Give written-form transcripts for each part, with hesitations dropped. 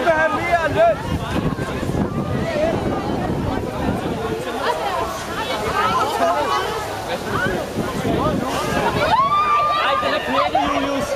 vil have mere løn. Ej, den er plettet, Julius.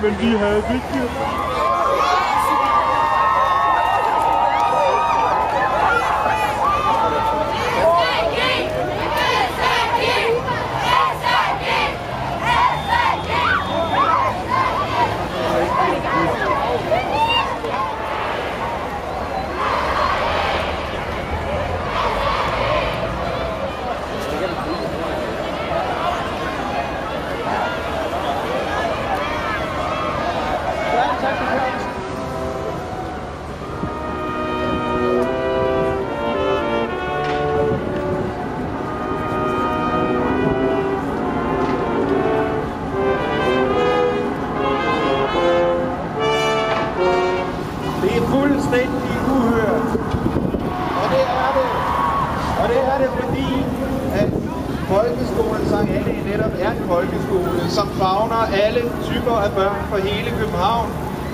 Men vi havde vigtigt. Fuldstændig uhørt. Og det er det, fordi at folkeskolen Sankt Annæ netop er en folkeskole, som favner alle typer af børn fra hele København,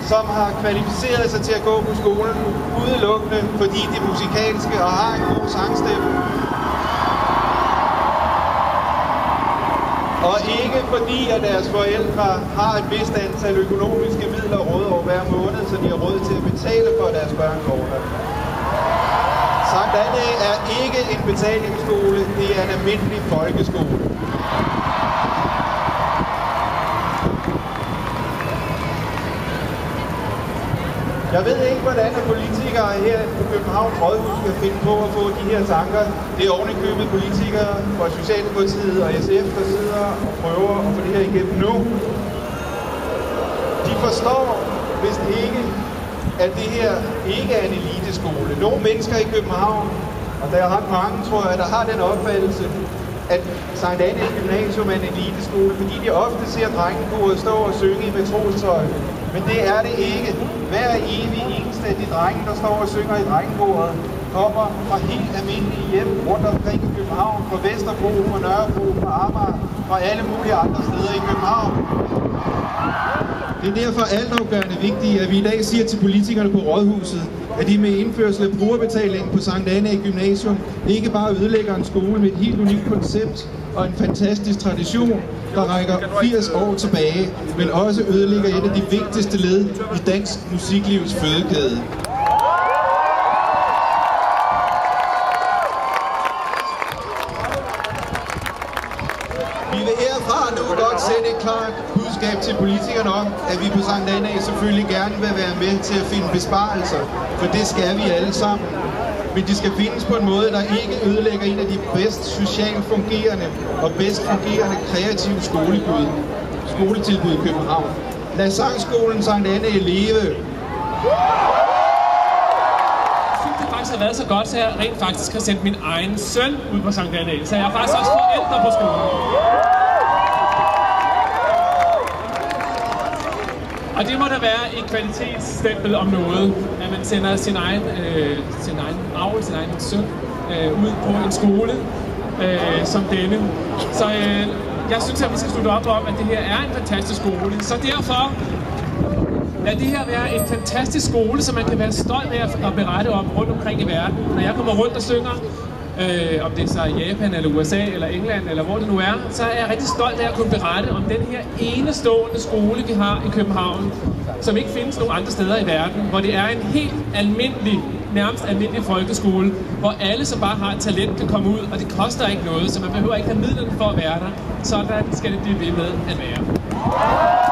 som har kvalificeret sig til at gå på skolen udelukkende, fordi de er musikalske og har en god sangstemme. Og ikke fordi, at deres forældre har et vist antal økonomiske midler råd over hver måned, så de har råd til at betale for, at deres børn går der. Sankt Annæ er ikke en betalingsskole, det er en almindelig folkeskole. Jeg ved ikke, hvordan politikere her på Københavns Rådhus skal finde på at få de her tanker. Det er ovenikøbet politikere fra Socialdemokratiet og SF, der sidder og prøver at få det her igennem nu. De forstår vist ikke, at det her ikke er en eliteskole. Nogle mennesker i København, og der er ret mange, tror jeg, der har den opfattelse, at Sankt Annæs Gymnasium er en eliteskole, fordi de ofte ser drengekoret stå og synge i matrostøj. Men det er det ikke. Hver evig eneste af de drenge, der står og synger i drengekoret, kommer fra helt almindelige hjem rundt omkring i København, fra Vesterbro, fra Nørrebro, fra Amager, fra alle mulige andre steder i København. Det er derfor altafgørende vigtigt, at vi i dag siger til politikerne på Rådhuset, at de med indførsel af brugerbetaling på Sankt Annæ Gymnasium ikke bare ødelægger en skole med et helt unikt koncept og en fantastisk tradition, der rækker 80 år tilbage, men også ødelægger et af de vigtigste led i dansk musiklivs fødekæde. Vi vil herfra nu godt sende et klart budskab til politikerne om, at vi på Sankt Annæ selvfølgelig gerne vil være med til at finde besparelser, for det skal vi alle sammen. Men de skal findes på en måde, der ikke ødelægger en af de bedst socialt fungerende og bedst fungerende kreative skoletilbud i København. Lad sangskolen Sankt Annæ leve! Det faktisk har været så godt, så jeg rent faktisk har sendt min egen søn ud på Sankt Annæ, så jeg er faktisk også forældre på skolen. Og det må da være et kvalitetsstempel om noget, at man sender sin egen avl, sin egen søn ud på en skole som denne. Så jeg synes, at vi skal slutte op om, at det her er en fantastisk skole. Så derfor lad det her være en fantastisk skole, som man kan være stolt af at berette om rundt omkring i verden. Når jeg kommer rundt og synger, om det er så i Japan, eller USA, eller England, eller hvor det nu er, så er jeg rigtig stolt af at kunne berette om den her enestående skole, vi har i København, som ikke findes nogen andre steder i verden, hvor det er en helt almindelig nærmest almindelig folkeskole, hvor alle, som bare har et talent, kan komme ud, og det koster ikke noget, så man behøver ikke have midlerne for at være der. Sådan skal det blive ved med at være.